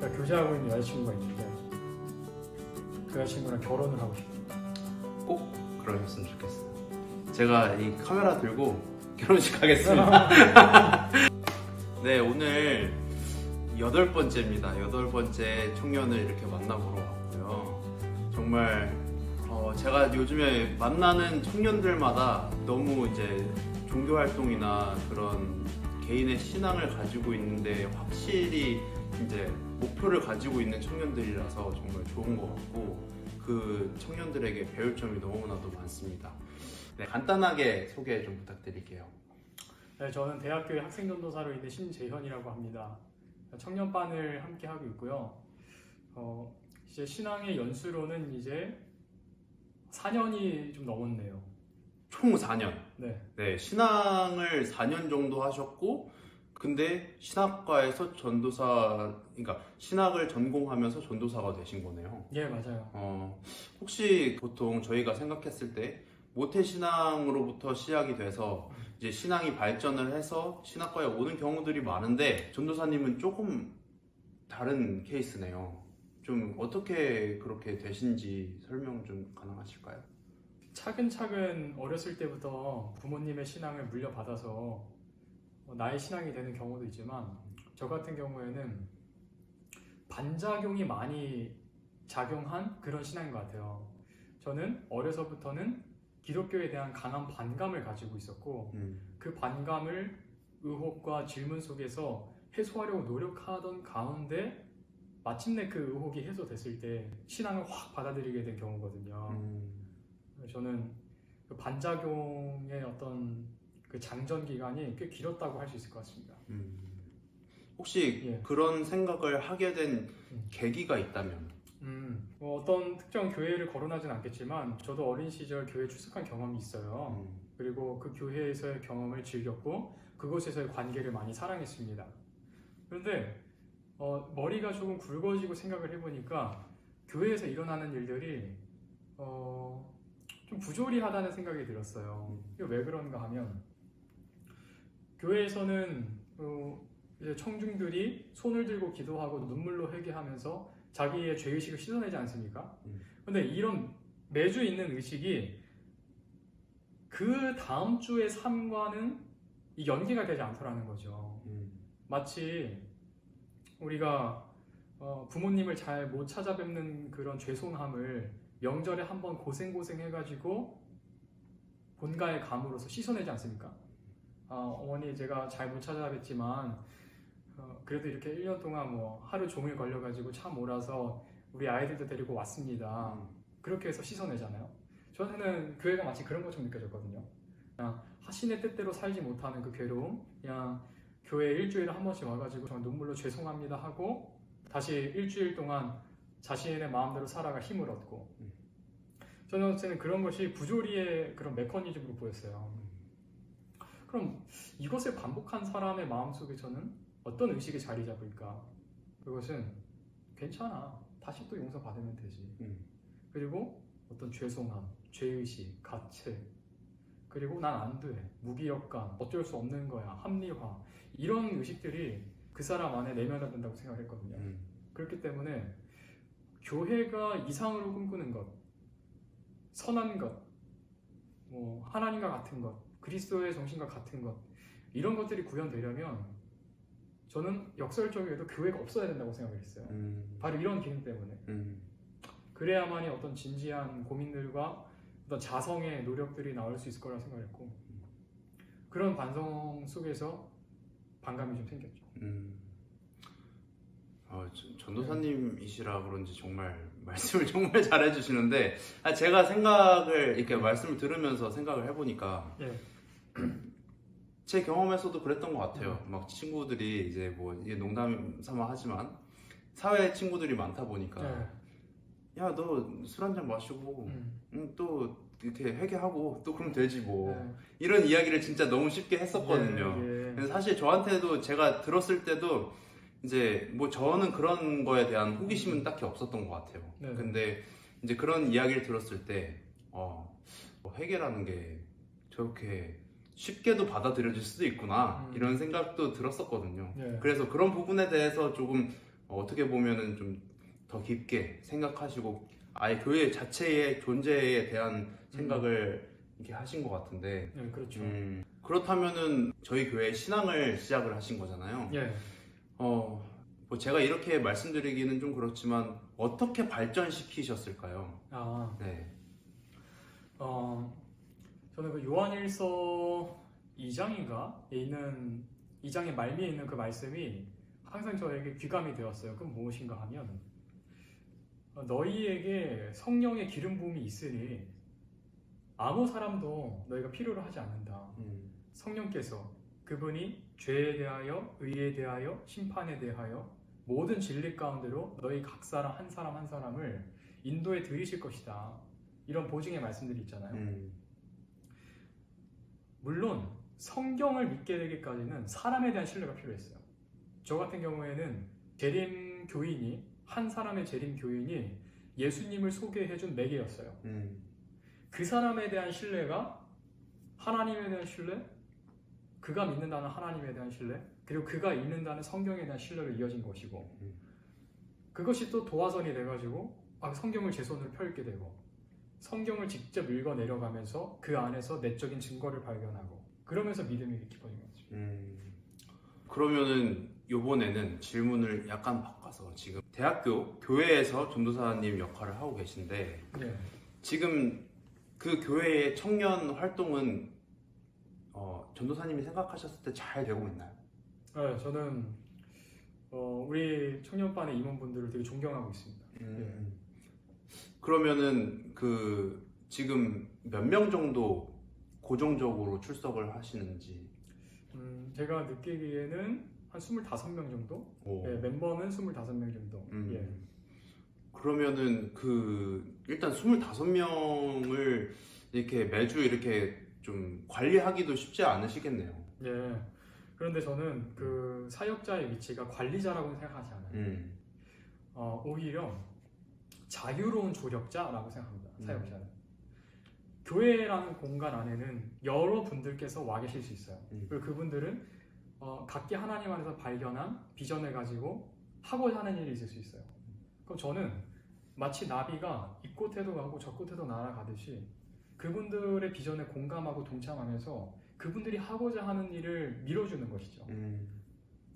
제가 교제하고 있는 여자친구가 있는데 그 여자친구랑 결혼을 하고 싶어요. 꼭 그러셨으면 좋겠어요. 제가 이 카메라 들고 결혼식 하겠습니다. 네, 오늘 8번째입니다. 8번째 청년을 이렇게 만나보러 왔고요. 정말 제가 요즘에 만나는 청년들마다 너무 이제 종교 활동이나 그런 개인의 신앙을 가지고 있는데 확실히 이제 목표를 가지고 있는 청년들이라서 정말 좋은 것 같고 그 청년들에게 배울 점이 너무나도 많습니다. 네, 간단하게 소개 좀 부탁드릴게요. 네, 저는 대학교의 학생전도사로 있는 신재현이라고 합니다. 청년반을 함께 하고 있고요. 이제 신앙의 연수로는 이제 4년이 좀 넘었네요. 총 4년. 네. 네, 신앙을 4년 정도 하셨고, 근데 신학과에서 그러니까 신학을 전공하면서 전도사가 되신 거네요. 예, 맞아요. 혹시 보통 저희가 생각했을 때 모태신앙으로부터 시작이 돼서 이제 신앙이 발전을 해서 신학과에 오는 경우들이 많은데 전도사님은 조금 다른 케이스네요. 좀 어떻게 그렇게 되신지 설명 좀 가능하실까요? 차근차근 어렸을 때부터 부모님의 신앙을 물려받아서 나의 신앙이 되는 경우도 있지만 저 같은 경우에는 반작용이 많이 작용한 그런 신앙인 것 같아요. 저는 어려서부터는 기독교에 대한 강한 반감을 가지고 있었고 그 반감을 의혹과 질문 속에서 해소하려고 노력하던 가운데 마침내 그 의혹이 해소됐을 때 신앙을 확 받아들이게 된 경우거든요. 저는 그 반작용의 어떤 그 장전 기간이 꽤 길었다고 할 수 있을 것 같습니다. 혹시 예. 그런 생각을 하게 된 계기가 있다면? 어떤 특정 교회를 거론하진 않겠지만 저도 어린 시절 교회 출석한 경험이 있어요. 그리고 그 교회에서의 경험을 즐겼고 그곳에서의 관계를 많이 사랑했습니다. 그런데 머리가 조금 굵어지고 생각을 해보니까 교회에서 일어나는 일들이 좀 부조리하다는 생각이 들었어요. 이게 왜 그런가 하면 교회에서는 이제 청중들이 손을 들고 기도하고 눈물로 회개하면서 자기의 죄의식을 씻어내지 않습니까? 근데 이런 매주 있는 의식이 그 다음 주의 삶과는 이 연계가 되지 않더라는 거죠. 마치 우리가 부모님을 잘 못 찾아뵙는 그런 죄송함을 명절에 한번 고생 해가지고 본가에 감으로써 씻어내지 않습니까? 어머니 제가 잘 못 찾아뵙지만 그래도 이렇게 1년 동안 뭐 하루 종일 걸려가지고 차 몰아서 우리 아이들도 데리고 왔습니다. 그렇게 해서 씻어내잖아요. 저는 교회가 마치 그런 것처럼 느껴졌거든요. 그냥 하신의 뜻대로 살지 못하는 그 괴로움, 그냥 교회 일주일에 한 번씩 와가지고 정말 눈물로 죄송합니다 하고 다시 일주일 동안 자신의 마음대로 살아갈 힘을 얻고 저는 그런 것이 부조리의 그런 메커니즘으로 보였어요. 그럼 이것을 반복한 사람의 마음속에 저는 어떤 의식이 자리 잡을까? 그것은 괜찮아. 다시 또 용서받으면 되지. 그리고 어떤 죄송함, 죄의식, 가책, 그리고 난 안 돼, 무기력감, 어쩔 수 없는 거야, 합리화 이런 의식들이 그 사람 안에 내면화된다고 생각을 했거든요. 그렇기 때문에 교회가 이상으로 꿈꾸는 것, 선한 것, 뭐 하나님과 같은 것, 그리스도의 정신과 같은 것 이런 것들이 구현되려면 저는 역설적이어도 교회가 없어야 된다고 생각을 했어요. 바로 이런 기능 때문에. 그래야만이 어떤 진지한 고민들과 어떤 자성의 노력들이 나올 수 있을 거라고 생각했고 그런 반성 속에서 반감이 좀 생겼죠. 전도사님이시라 그런지 정말 말씀을 정말 잘해주시는데 제가 생각을 이렇게 말씀을 들으면서 생각을 해보니까 제 경험에서도 그랬던 것 같아요. 막 친구들이 이제 뭐 이게 농담 삼아 하지만 사회 친구들이 많다 보니까 야, 너 술 한잔 마시고 또 이렇게 회개하고 또 그럼 되지 뭐 이런 이야기를 진짜 너무 쉽게 했었거든요. 그래서 사실 저한테도 제가 들었을 때도 이제 뭐 저는 그런 거에 대한 호기심은 딱히 없었던 것 같아요. 근데 이제 그런 이야기를 들었을 때 회개라는 게 저렇게 쉽게도 받아들여질 수도 있구나 이런 생각도 들었었거든요. 그래서 그런 부분에 대해서 조금 어떻게 보면은 좀 더 깊게 생각하시고 아예 교회 자체의 존재에 대한 생각을 이렇게 하신 것 같은데. 네, 그렇죠. 그렇다면은 저희 교회 신앙을 시작을 하신 거잖아요. 예. 뭐 제가 이렇게 말씀드리기는 좀 그렇지만 어떻게 발전시키셨을까요? 네. 저는 그 요한일서 2장인가에 있는 2장의 말미에 있는 그 말씀이 항상 저에게 귀감이 되었어요. 그건 무엇인가 하면 너희에게 성령의 기름 부음이 있으니 아무 사람도 너희가 필요로 하지 않는다. 성령께서 그분이 죄에 대하여, 의에 대하여, 심판에 대하여 모든 진리 가운데로 너희 각 사람 한 사람 한 사람을 인도해 드리실 것이다. 이런 보증의 말씀들이 있잖아요. 물론 성경을 믿게 되기까지는 사람에 대한 신뢰가 필요했어요. 저 같은 경우에는 재림 교인이 한 사람의 재림 교인이 예수님을 소개해준 매개였어요. 그 사람에 대한 신뢰가 하나님에 대한 신뢰, 그가 믿는다는 하나님에 대한 신뢰, 그리고 그가 읽는다는 성경에 대한 신뢰로 이어진 것이고, 그것이 또 도화선이 돼가지고 성경을 제 손으로 펴읽게 되고, 성경을 직접 읽어 내려가면서 그 안에서 내적인 증거를 발견하고, 그러면서 믿음이 깊어진 거죠. 그러면은 이번에는 질문을 약간 바꿔서 지금 대학교 교회에서 전도사님 역할을 하고 계신데 지금 그 교회의 청년 활동은 전도사님이 생각하셨을 때 잘 되고 있나요? 네, 저는 우리 청년반의 임원분들을 되게 존경하고 있습니다. 그러면은 그 지금 몇 명 정도 고정적으로 출석을 하시는지? 제가 느끼기에는 한 25명 정도? 네, 멤버는 25명 정도. 예. 그러면은 일단 25명을 이렇게 매주 이렇게 좀 관리하기도 쉽지 않으시겠네요. 예. 그런데 저는 그 사역자의 위치가 관리자라고는 생각하지 않아요. 오히려 자유로운 조력자라고 생각합니다. 사역자는. 교회라는 공간 안에는 여러 분들께서 와 계실 수 있어요. 그리고 그분들은 각기 하나님 안에서 발견한 비전을 가지고 하고자 하는 일이 있을 수 있어요. 그럼 저는 마치 나비가 이 끝에도 가고 저 끝에도 날아가듯이 그분들의 비전에 공감하고 동참하면서 그분들이 하고자 하는 일을 밀어주는 것이죠.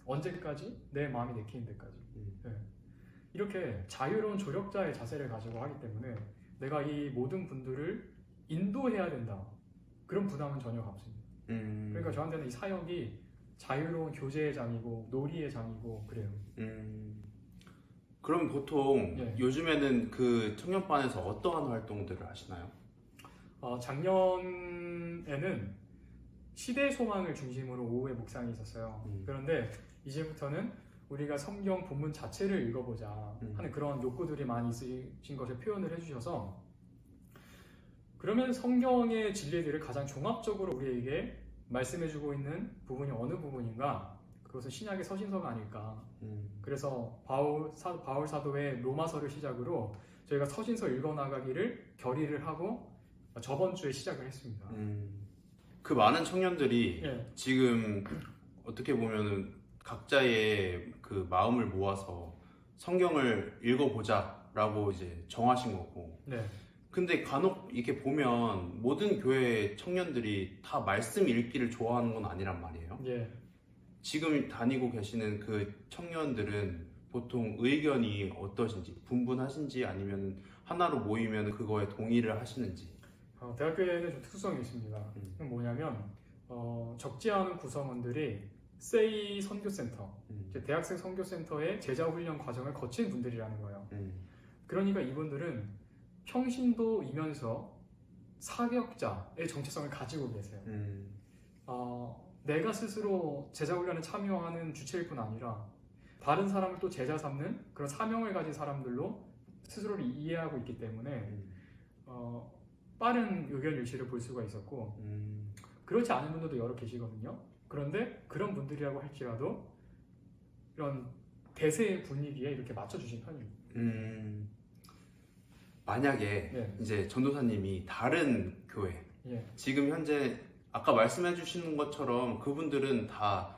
언제까지? 내 마음이 내키는 데까지. 네. 이렇게 자유로운 조력자의 자세를 가지고 하기 때문에 내가 이 모든 분들을 인도해야 된다. 그런 부담은 전혀 없습니다. 그러니까 저한테는 이 사역이 자유로운 교제의 장이고 놀이의 장이고 그래요. 그럼 보통 요즘에는 그 청년반에서 어떠한 활동들을 하시나요? 작년에는 시대의 소망을 중심으로 오후에 묵상이 있었어요. 그런데 이제부터는 우리가 성경 본문 자체를 읽어보자 하는 그런 욕구들이 많이 있으신 것을 표현을 해주셔서 그러면 성경의 진리들을 가장 종합적으로 우리에게 말씀해주고 있는 부분이 어느 부분인가? 그것은 신약의 서신서가 아닐까. 그래서 바울 사도의 로마서를 시작으로 저희가 서신서 읽어나가기를 결의를 하고 저번 주에 시작을 했습니다. 그 많은 청년들이 지금 어떻게 보면은 각자의 그 마음을 모아서 성경을 읽어보자라고 이제 정하신 거고. 근데 간혹 이렇게 보면 모든 교회 청년들이 다 말씀 읽기를 좋아하는 건 아니란 말이에요. 지금 다니고 계시는 그 청년들은 보통 의견이 어떠신지, 분분하신지 아니면 하나로 모이면 그거에 동의를 하시는지? 대학교에는 좀 특수성이 있습니다. 그건 뭐냐면 적지 않은 구성원들이 세이 선교센터, 대학생 선교센터의 제자훈련 과정을 거친 분들이라는 거예요. 그러니까 이분들은 평신도이면서 사역자의 정체성을 가지고 계세요. 내가 스스로 제자훈련에 참여하는 주체일 뿐 아니라 다른 사람을 또 제자 삼는 그런 사명을 가진 사람들로 스스로를 이해하고 있기 때문에 빠른 의견 일치를 볼 수가 있었고 그렇지 않은 분들도 여러 계시거든요. 그런데 그런 분들이라고 할지라도 이런 대세의 분위기에 이렇게 맞춰주신 편입니다. 만약에 이제 전도사님이 다른 교회 지금 현재 아까 말씀해 주시는 것처럼 그분들은 다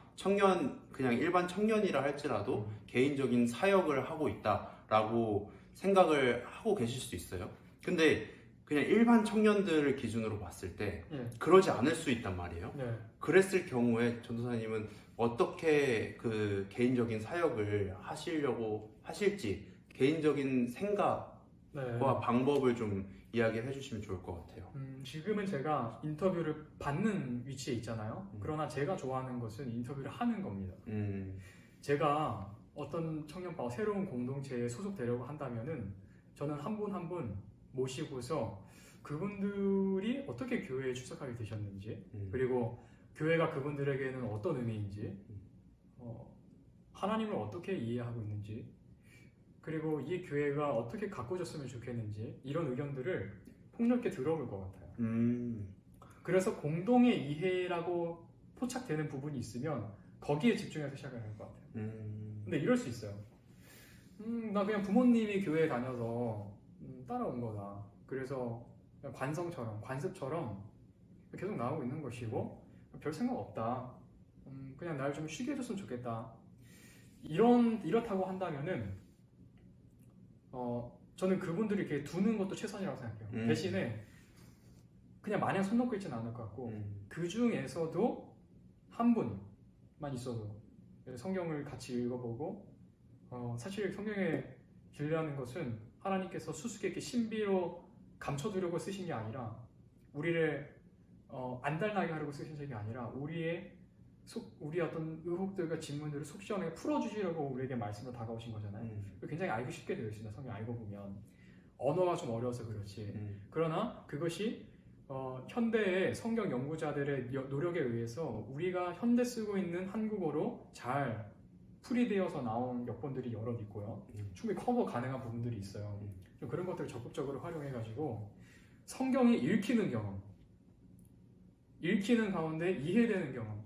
그냥 일반 청년이라 할지라도 개인적인 사역을 하고 있다라고 생각을 하고 계실 수 있어요. 근데 그냥 일반 청년들을 기준으로 봤을 때 그러지 않을 수 있단 말이에요. 그랬을 경우에 전도사님은 어떻게 그 개인적인 사역을 하시려고 하실지 개인적인 생각과 방법을 좀 이야기해 주시면 좋을 것 같아요. 지금은 제가 인터뷰를 받는 위치에 있잖아요. 그러나 제가 좋아하는 것은 인터뷰를 하는 겁니다. 제가 어떤 청년파 새로운 공동체에 소속되려고 한다면은 저는 한 분 한 분 모시고서 그분들이 어떻게 교회에 출석하게 되셨는지, 그리고 교회가 그분들에게는 어떤 의미인지, 하나님을 어떻게 이해하고 있는지, 그리고 이 교회가 어떻게 가꾸어졌으면 좋겠는지, 이런 의견들을 폭넓게 들어볼 것 같아요. 그래서 공동의 이해라고 포착되는 부분이 있으면 거기에 집중해서 시작하는 것 같아요. 근데 이럴 수 있어요. 나 그냥 부모님이 교회에 다녀서 따라온 거다. 그래서 그냥 관습처럼 계속 나오고 있는 것이고 별 생각 없다. 그냥 날 좀 쉬게 해줬으면 좋겠다. 이렇다고 한다면은 저는 그분들이 이렇게 두는 것도 최선이라고 생각해요. 대신에 그냥 마냥 손 놓고 있지는 않을 것 같고 그 중에서도 한 분만 있어도 성경을 같이 읽어보고 사실 성경의 진리라는 것은 하나님께서 수수께끼 신비로 감춰두려고 쓰신 게 아니라 우리를 안달나게 하려고 쓰신 게 아니라 우리의 어떤 의혹들과 질문들을 속 시원하게 풀어주시려고 우리에게 말씀으로 다가오신 거잖아요. 굉장히 알기 쉽게 되어 있습니다. 성경 알고 보면 언어가 좀 어려워서 그렇지. 그러나 그것이 현대의 성경 연구자들의 노력에 의해서 우리가 현대 쓰고 있는 한국어로 잘 풀이되어서 나온 역본들이 여러 있고요. 충분히 커버 가능한 부분들이 있어요. 좀 그런 것들을 적극적으로 활용해가지고 성경이 읽히는 경험, 읽히는 가운데 이해되는 경험,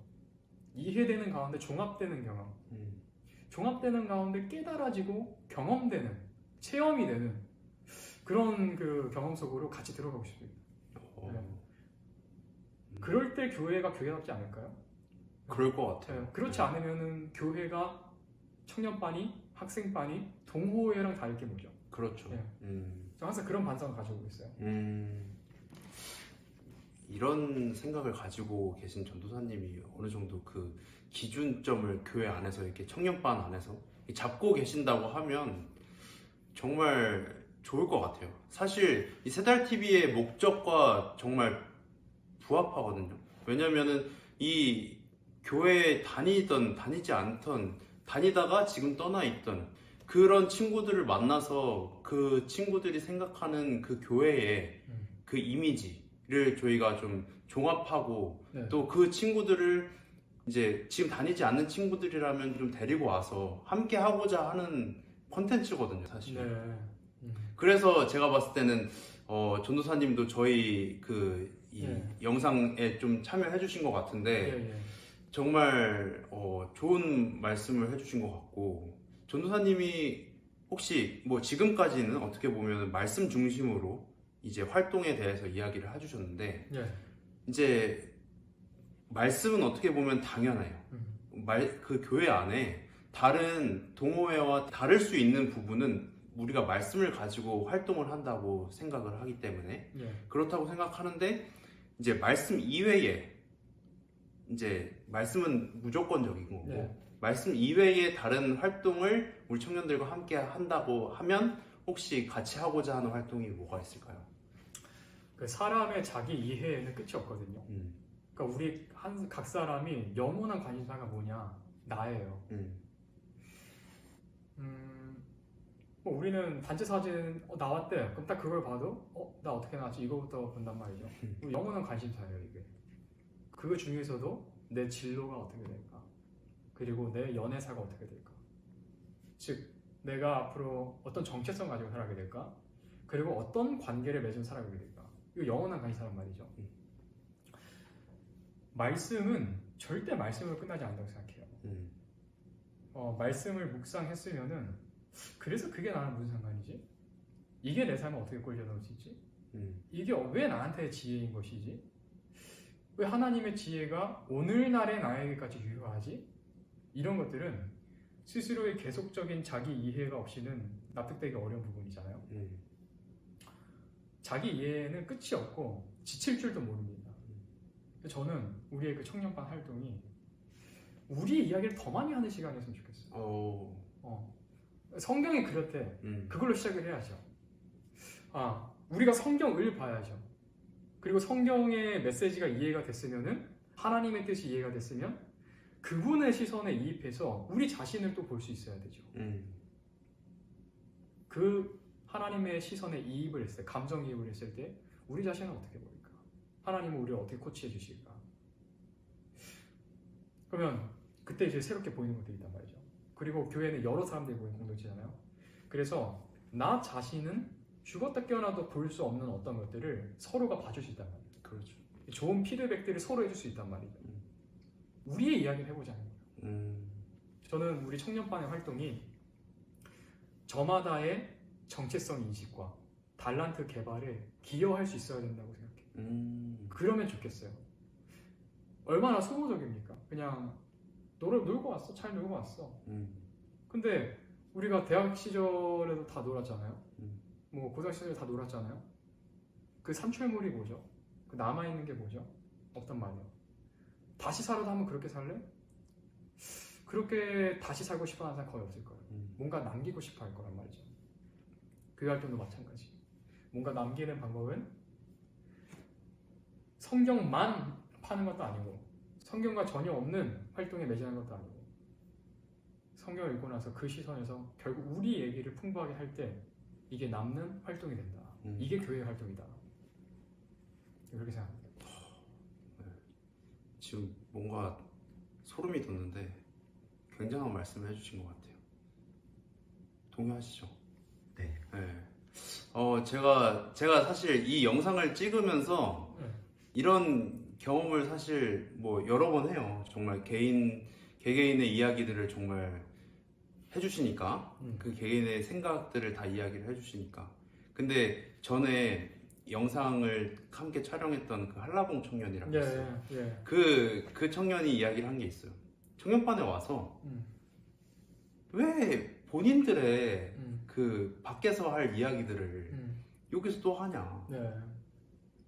이해되는 가운데 종합되는 경험, 종합되는 가운데 깨달아지고 경험되는, 체험이 되는 그런 그 경험 속으로 같이 들어가고 싶습니다. 그럴 때 교회가 교회답지 않을까요? 그럴 것 같아요. 그렇지 않으면은 교회가 청년반이, 학생반이 동호회랑 다를 게 뭐죠? 그렇죠. 저 항상 그런 반성을 가지고 있어요. 이런 생각을 가지고 계신 전도사님이 어느 정도 그 기준점을 교회 안에서 이렇게 청년반 안에서 잡고 계신다고 하면 정말 좋을 것 같아요. 사실 이 새달TV의 목적과 정말 부합하거든요. 왜냐면은 이 교회에 다니던 다니지 않던 다니다가 지금 떠나 있던 그런 친구들을 만나서 그 친구들이 생각하는 그 교회의 그 이미지를 저희가 좀 종합하고 또 그 친구들을 이제 지금 다니지 않는 친구들이라면 좀 데리고 와서 함께 하고자 하는 콘텐츠거든요, 사실. 그래서 제가 봤을 때는 전도사님도 저희 이 영상에 좀 참여해 주신 것 같은데 정말 좋은 말씀을 해주신 것 같고 전도사님이 혹시 뭐 지금까지는 어떻게 보면 말씀 중심으로 이제 활동에 대해서 이야기를 해주셨는데 이제 말씀은 어떻게 보면 당연해요. 그 교회 안에 다른 동호회와 다를 수 있는 부분은 우리가 말씀을 가지고 활동을 한다고 생각을 하기 때문에 그렇다고 생각하는데 이제 말씀 이외에 이제 말씀은 무조건적인 거고 말씀 이외의 다른 활동을 우리 청년들과 함께 한다고 하면 혹시 같이 하고자 하는 활동이 뭐가 있을까요? 그 사람의 자기 이해에는 끝이 없거든요. 그러니까 우리 각 사람이 영원한 관심사가 뭐냐? 나예요. 뭐 우리는 단체 사진 나왔대. 그럼 딱 그걸 봐도 나 어떻게 나왔지? 이거부터 본단 말이죠. 영원한 관심사예요 이게. 그거 중에서도 내 진로가 어떻게 될까? 그리고 내 연애사가 어떻게 될까? 즉 내가 앞으로 어떤 정체성 가지고 살아가게 될까? 그리고 어떤 관계를 맺은 살아가게 될까? 이거 영원한 관심사란 말이죠. 말씀은 절대 말씀으로 끝나지 않는다고 생각해요. 말씀을 묵상했으면은 그래서 그게 나랑 무슨 상관이지? 이게 내 삶을 어떻게 끌려놓을 수 있지? 이게 왜 나한테 지혜인 것이지? 왜 하나님의 지혜가 오늘날의 나에게까지 유효하지? 이런 것들은 스스로의 계속적인 자기 이해가 없이는 납득되기 어려운 부분이잖아요. 자기 이해는 끝이 없고 지칠 줄도 모릅니다. 저는 우리의 그 청년반 활동이 우리의 이야기를 더 많이 하는 시간이었으면 좋겠어요. 성경이 그렇대. 그걸로 시작을 해야죠. 우리가 성경을 봐야죠. 그리고 성경의 메시지가 이해가 됐으면은, 하나님의 뜻이 이해가 됐으면 그분의 시선에 이입해서 우리 자신을 또 볼 수 있어야 되죠. 그 하나님의 시선에 이입을 했을 때, 감정이입을 했을 때 우리 자신은 어떻게 보일까? 하나님은 우리를 어떻게 코치해 주실까? 그러면 그때 이제 새롭게 보이는 것들이 있단 말이죠. 그리고 교회는 여러 사람들이 모인 공동체잖아요. 그래서 나 자신은 죽었다 깨어나도 볼 수 없는 어떤 것들을 서로가 봐줄 수 있단 말이에요. 그렇죠. 좋은 피드백들을 서로 해줄 수 있단 말이죠. 우리의 이야기를 해보자는 거예요. 저는 우리 청년반의 활동이 저마다의 정체성 인식과 달란트 개발에 기여할 수 있어야 된다고 생각해요. 그러면 좋겠어요. 얼마나 소모적입니까? 그냥 놀고 왔어. 잘 놀고 왔어. 근데 우리가 대학 시절에도 다 놀았잖아요. 뭐 고등학 시절에 다 놀았잖아요. 그 산출물이 뭐죠? 그 남아있는 게 뭐죠? 없단 말이에요. 다시 살아도 한번 그렇게 살래? 그렇게 다시 살고 싶어 하는 사람 거의 없을 거예요. 뭔가 남기고 싶어 할 거란 말이죠. 교회 활동도 마찬가지. 뭔가 남기는 방법은 성경만 파는 것도 아니고, 성경과 전혀 없는 활동에 매진하는 것도 아니고, 성경을 읽고 나서 그 시선에서 결국 우리 얘기를 풍부하게 할 때 이게 남는 활동이 된다. 이게 교회 활동이다. 그렇게 생각합니다. 지금 뭔가 소름이 돋는데 굉장한 말씀을 해주신 것 같아요. 동의하시죠? 네. 제가 사실 이 영상을 찍으면서 이런 경험을 사실 뭐 여러 번 해요. 정말 개개인의 이야기들을 정말 해주시니까, 그 개개인의 생각들을 다 이야기를 해주시니까. 근데 전에 영상을 함께 촬영했던 그 한라봉 청년이라고 있어요. 그 청년이 이야기를 한 게 있어요. 청년반에 와서 왜 본인들의 그 밖에서 할 이야기들을 여기서 또 하냐.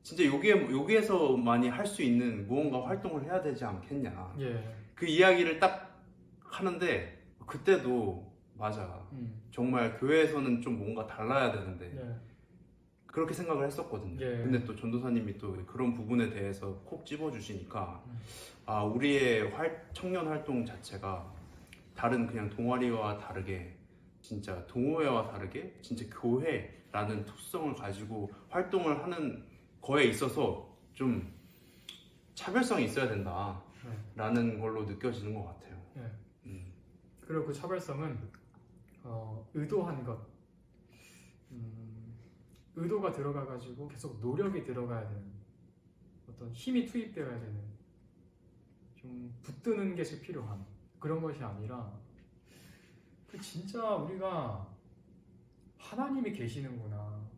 진짜 여기에서 많이 할 수 있는 무언가 활동을 해야 되지 않겠냐. 그 이야기를 딱 하는데, 그때도 맞아. 정말 교회에서는 좀 뭔가 달라야 되는데 그렇게 생각을 했었거든요. 근데 또 전도사님이 또 그런 부분에 대해서 콕 집어주시니까 우리의 청년 활동 자체가 다른 그냥 동아리와 다르게, 진짜 동호회와 다르게 진짜 교회라는 특성을 가지고 활동을 하는 거에 있어서 좀 차별성이 있어야 된다라는 걸로 느껴지는 것 같아요. 그리고 그 차별성은 의도한 것, 의도가 들어가가지고 계속 노력이 들어가야 되는, 어떤 힘이 투입되어야 되는, 좀 붙드는 것이 필요한 그런 것이 아니라, 그 진짜 우리가 하나님이 계시는구나,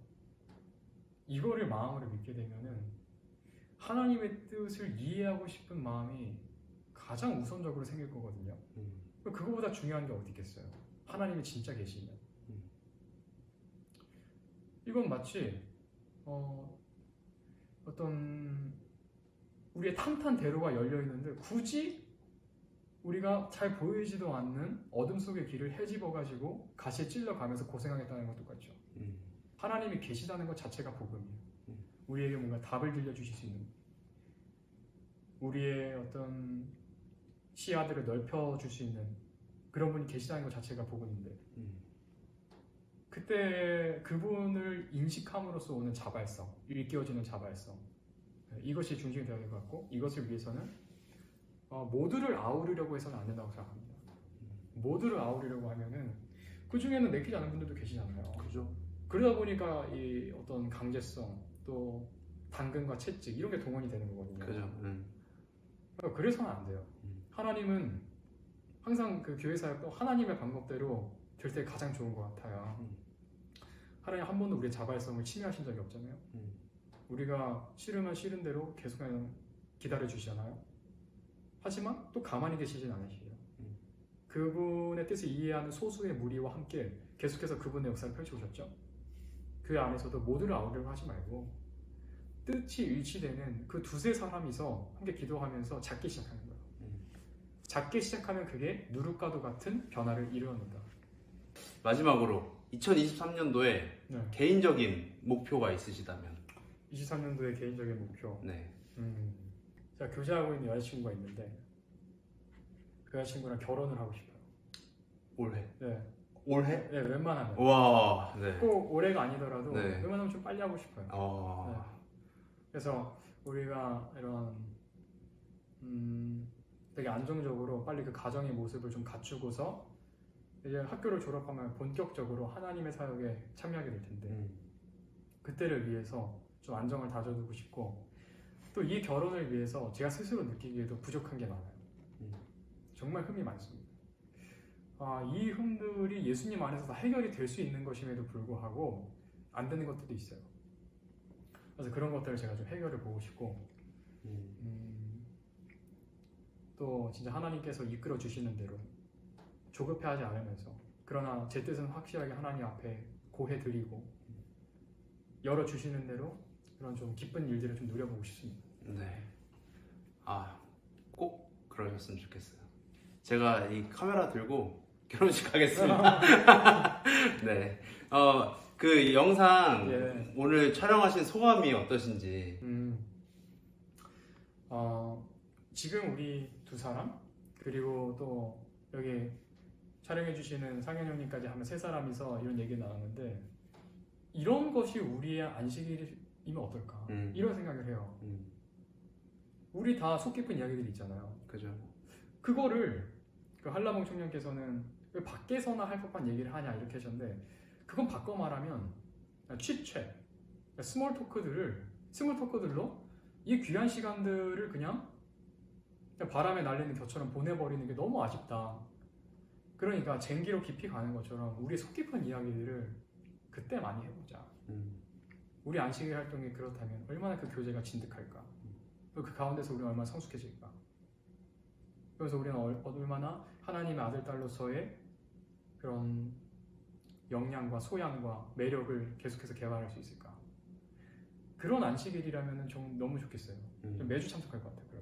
이거를 마음으로 믿게 되면은 하나님의 뜻을 이해하고 싶은 마음이 가장 우선적으로 생길 거거든요. 그거보다 중요한 게 어디 있겠어요? 하나님이 진짜 계시면. 이건 마치 어떤 우리의 탄탄대로가 열려 있는데 굳이 우리가 잘 보이지도 않는 어둠 속의 길을 헤집어가지고 가시에 찔러가면서 고생하겠다는 것도 똑같죠. 하나님이 계시다는 것 자체가 복음이에요. 우리에게 뭔가 답을 들려주실 수 있는, 우리의 어떤 시야들을 넓혀줄 수 있는 그런 분이 계시다는 것 자체가 복음인데, 그때 그분을 인식함으로써 오는 자발성, 일깨워지는 자발성, 이것이 중심이 되어야 될 것 같고, 이것을 위해서는 모두를 아우르려고 해서는 안 된다고 생각합니다. 모두를 아우르려고 하면은 그 중에는 내키지 않은 분들도 계시잖아요. 그죠? 그러다 보니까 이 어떤 강제성, 또 당근과 채찍 이런 게 동원이 되는 거거든요. 그죠? 그래서는 안 돼요. 하나님은 항상 그 교회 사역도 하나님의 방법대로 될 때 가장 좋은 것 같아요. 하나님 한 번도 우리의 자발성을 침해하신 적이 없잖아요. 우리가 싫으면 싫은 대로 계속 기다려 주시잖아요. 하지만 또 가만히 계시진 않으시죠. 그분의 뜻을 이해하는 소수의 무리와 함께 계속해서 그분의 역사를 펼쳐오셨죠. 그 안에서도 모두를 아우르려고 하지 말고 뜻이 일치되는 그 두세 사람이서 함께 기도하면서 작게 시작하는 거예요. 작게 시작하면 그게 누룩과도 같은 변화를 이루어낸다. 마지막으로 2023년도에 네. 개인적인 목표가 있으시다면? 23년도의 개인적인 목표. 네. 제가 교제하고 있는 여자친구가 있는데 그 여자친구랑 결혼을 하고 싶어요. 올해? 네. 올해? 네, 웬만하면. 와, 네. 꼭 올해가 아니더라도 네. 웬만하면 좀 빨리 하고 싶어요. 네. 그래서 우리가 이런 되게 안정적으로 빨리 그 가정의 모습을 좀 갖추고서 이제 학교를 졸업하면 본격적으로 하나님의 사역에 참여하게 될 텐데 그때를 위해서 좀 안정을 다져두고 싶고 또 이 결혼을 위해서 제가 스스로 느끼기에도 부족한 게 많아요. 정말 흠이 많습니다. 이 흠들이 예수님 안에서 다 해결이 될 수 있는 것임에도 불구하고 안 되는 것들도 있어요. 그래서 그런 것들을 제가 좀 해결을 보고 싶고 또 진짜 하나님께서 이끌어 주시는 대로 조급해하지 않으면서 그러나 제 뜻은 확실하게 하나님 앞에 고해드리고 열어주시는 대로 그런 좀 기쁜 일들을 좀 누려보고 싶습니다. 네. 꼭 그러셨으면 좋겠어요. 제가 이 카메라 들고 결혼식 하겠습니다. 네. 그 영상 예. 오늘 촬영하신 소감이 어떠신지? 지금 우리 두 사람 그리고 또 여기 촬영해주시는 상현 형님까지 하면 세 사람이서 이런 얘기 나왔는데 이런 것이 우리의 안식일이면 어떨까 이런 생각을 해요. 우리 다 속 깊은 이야기들이 있잖아요. 그죠. 그거를 그 한라봉 청년께서는 왜 밖에서나 할 법한 얘기를 하냐 이렇게 하셨는데 그건 바꿔 말하면 취채 스몰 토크들로 이 귀한 시간들을 그냥 바람에 날리는 겨처럼 보내버리는 게 너무 아쉽다. 그러니까 쟁기로 깊이 가는 것처럼 우리 속 깊은 이야기들을 그때 많이 해보자. 우리 안식일 활동이 그렇다면 얼마나 그 교제가 진득할까. 또 그 가운데서 우리는 얼마나 성숙해질까. 그래서 우리는 얼마나 하나님의 아들 딸로서의 그런 역량과 소양과 매력을 계속해서 개발할 수 있을까. 그런 안식일이라면 좀 너무 좋겠어요. 좀 매주 참석할 것 같아요.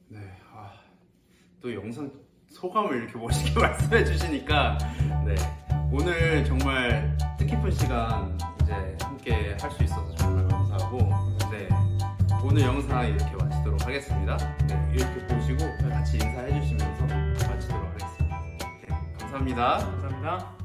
네. 또 영상 소감을 이렇게 멋있게 말씀해 주시니까 네. 오늘 정말 뜻깊은 시간 이제 함께 할 수 있어서 정말 감사하고 네. 오늘 영상 이렇게 마치도록 하겠습니다. 네. 이렇게 보시고 같이 인사해 주시면서 마치도록 하겠습니다. 네. 감사합니다. 감사합니다.